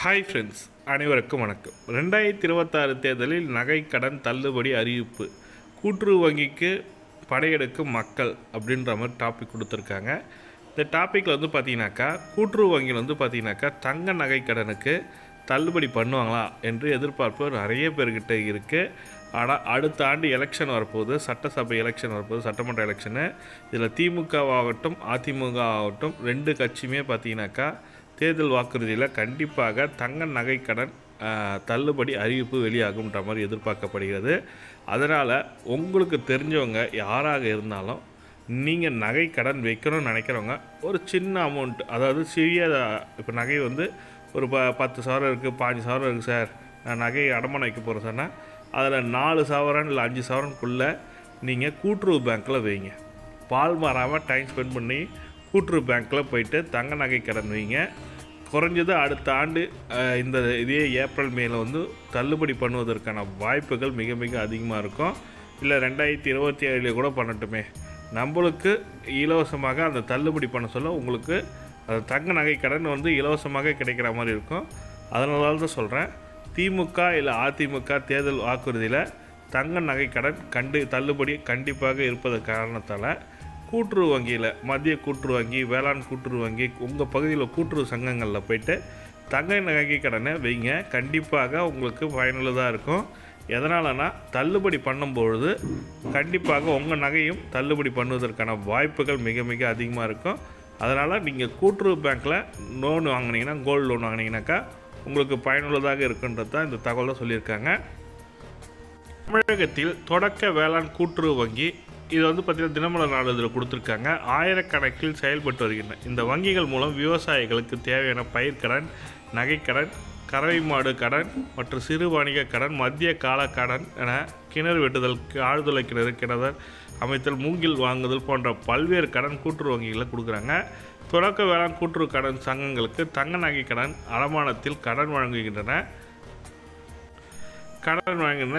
Hi friends, அனைவருக்கும் வணக்கம். 2026 தேர்தலில் நகை கடன் தள்ளுபடி அறிவிப்பு, கூட்டுறவு வங்கிக்கு படையெடுக்கும் மக்கள் அப்படின்ற மாதிரி டாபிக் கொடுத்துருக்காங்க. இந்த டாப்பிக்கில் பார்த்தீங்கன்னாக்கா கூட்டுறவு வங்கியில் பார்த்தீங்கன்னாக்கா தங்க நகை கடனுக்கு தள்ளுபடி பண்ணுவாங்களா என்று எதிர்பார்ப்பு நிறைய பேர்கிட்ட இருக்குது. ஆனால் அடுத்த ஆண்டு எலெக்ஷன் வரப்போகுது, சட்டசபை எலெக்ஷன் வரப்போகுது, சட்டமன்ற எலெக்ஷனு. இதில் திமுகவாகட்டும் அதிமுக ஆகட்டும் ரெண்டு கட்சியுமே பார்த்தீங்கன்னாக்கா தேர்தல் வாக்குறுதியில் கண்டிப்பாக தங்க நகை கடன் தள்ளுபடி அறிவிப்பு வெளியாகும்ன்ற மாதிரி எதிர்பார்க்கப்படுகிறது. அதனால் உங்களுக்கு தெரிஞ்சவங்க யாராக இருந்தாலும் நீங்கள் நகை கடன் வைக்கணும்னு நினைக்கிறவங்க ஒரு சின்ன அமௌண்ட், அதாவது சிறிய, இப்போ நகை ஒரு 10 சவரம் இருக்குது, 5 சவரம் இருக்குது சார், நான் நகை அடமானம் வைக்க போகிறேன் சொன்னால் அதில் 4 சவரன் இல்லை 5 சவரனுக்குள்ளே நீங்கள் கூட்டுறவு பேங்க்கில் வைங்க. பால் மாறாமல் டைம் ஸ்பெண்ட் பண்ணி கூட்டுறவு பேங்க்கில் போயிட்டு தங்க நகை கடன் வைங்க. குறைஞ்சது அடுத்த ஆண்டு இதே ஏப்ரல் மேல தள்ளுபடி பண்ணுவதற்கான வாய்ப்புகள் மிக மிக அதிகமாக இருக்கும். இல்லை 2027 கூட பண்ணட்டுமே, நம்மளுக்கு இலவசமாக அந்த தள்ளுபடி பண்ண சொல்ல உங்களுக்கு அந்த தங்க நகை கடன் இலவசமாக கிடைக்கிற மாதிரி இருக்கும். அதனால தான் சொல்கிறேன், திமுக இல்லை அதிமுக தேர்தல் வாக்குறுதியில் தங்க நகை கடன் தள்ளுபடி கண்டிப்பாக இருப்பது காரணத்தால் கூட்டுறவு வங்கியில், மத்திய கூட்டுறவு வங்கி, வேளாண் கூட்டுறவு வங்கி, உங்கள் பகுதியில் கூட்டுறவு சங்கங்களில் போய்ட்டு தங்க நகை கடனை வைங்க. கண்டிப்பாக உங்களுக்கு பயனுள்ளதாக இருக்கும். எதனாலனா தள்ளுபடி பண்ணும்பொழுது கண்டிப்பாக உங்கள் நகையும் தள்ளுபடி பண்ணுவதற்கான வாய்ப்புகள் மிக மிக அதிகமாக இருக்கும். அதனால் நீங்கள் கூட்டுறவு பேங்க்கில் லோன் வாங்கினீங்கன்னா, கோல்டு லோன் வாங்கினீங்கன்னாக்கா உங்களுக்கு பயனுள்ளதாக இருக்குன்றது தான் இந்த தகவலை சொல்லியிருக்காங்க. தமிழகத்தில் தொடக்க வேளாண் கூட்டுறவு வங்கி இது பார்த்திங்கன்னா தினமலர் நாளிதழில் கொடுத்துருக்காங்க. ஆயிரக்கணக்கில் செயல்பட்டு வருகின்றன. இந்த வங்கிகள் மூலம் விவசாயிகளுக்கு தேவையான பயிர்க்கடன், நகைக்கடன், கறவை மாடு கடன் மற்றும் சிறு வணிக கடன், மத்திய கால கடன் என கிணறு வெட்டுதல், ஆழ்துளை கிணறு அமைத்தல், மூங்கில் வாங்குதல் போன்ற பல்வேறு கடன் கூட்டுறவு வங்கிகளில் கொடுக்குறாங்க. தொடக்க வேளாண் கூட்டுறவு கடன் சங்கங்களுக்கு தங்க நகை கடன் அடமானத்தில் கடன் வழங்குகின்றன.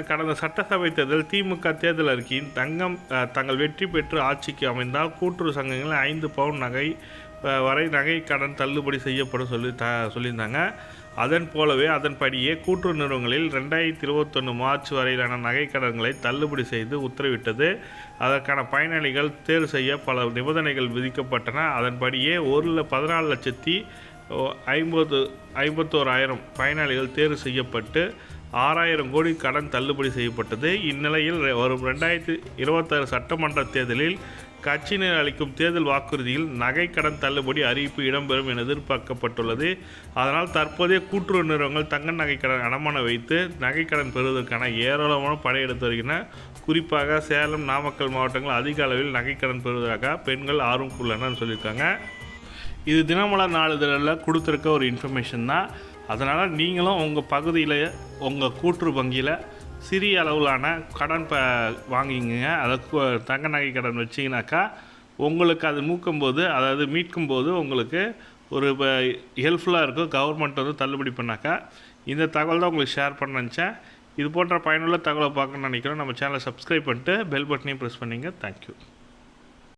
கடந்த சட்டசபை தேர்தல் திமுக தேர்தல் அறிக்கையின் தங்கள் வெற்றி பெற்று ஆட்சிக்கு அமைந்தால் கூட்டுறவு சங்கங்களில் 5 பவுன் நகை வரை நகை கடன் தள்ளுபடி செய்யப்படும் சொல்லியிருந்தாங்க. அதன் போலவே அதன்படியே கூட்டுறவு நிறுவனங்களில் 2021 மார்ச் வரையிலான நகை கடன்களை தள்ளுபடி செய்து உத்தரவிட்டது. அதற்கான பயனாளிகள் தேர்வு செய்ய பல நிபந்தனைகள் விதிக்கப்பட்டன. அதன்படியே 14,50,51,000 பயனாளிகள் தேர்வு செய்யப்பட்டு 6,000 கோடி கடன் தள்ளுபடி செய்யப்பட்டது. இந்நிலையில் வரும் 2026 சட்டமன்ற தேர்தலில் கட்சியினர் அளிக்கும் தேர்தல் வாக்குறுதியில் நகை கடன் தள்ளுபடி அறிவிப்பு இடம்பெறும் என எதிர்பார்க்கப்பட்டுள்ளது. அதனால் தற்போதைய கூட்டுறவு நிறுவனங்கள் தங்க நகை கடன் அடமானம் வைத்து நகை கடன் பெறுவதற்கான ஏராளமான படையெடுத்து வருகின்றன. குறிப்பாக சேலம், நாமக்கல் மாவட்டங்கள் அதிக அளவில் நகை கடன் பெறுவதாக பெண்கள் ஆர்வம் உள்ளனர் சொல்லியிருக்காங்க. இது தினமலர் நாளிதழில் கொடுத்துருக்க ஒரு இன்ஃபர்மேஷன் தான். அதனால் நீங்களும் உங்கள் பகுதியில் உங்கள் கூட்டுறவு வங்கியில் சிறிய அளவிலான கடன் வாங்கிங்க. அதை தங்க நகை கடன் வச்சிங்கனாக்கா உங்களுக்கு அது மீட்கும்போது உங்களுக்கு ஒரு ஹெல்ப்ஃபுல்லாக இருக்கும். கவர்மெண்ட் தள்ளுபடி பண்ணாக்கா இந்த தகவல் தான் உங்களுக்கு ஷேர் பண்ண நினச்சேன். இது போன்ற பயனுள்ள தகவலை பார்க்கணும்னு நினைக்கிறோம். நம்ம சேனலை சப்ஸ்கிரைப் பண்ணிட்டு பெல் பட்டனையும் ப்ரெஸ் பண்ணிங்க. தேங்க்யூ.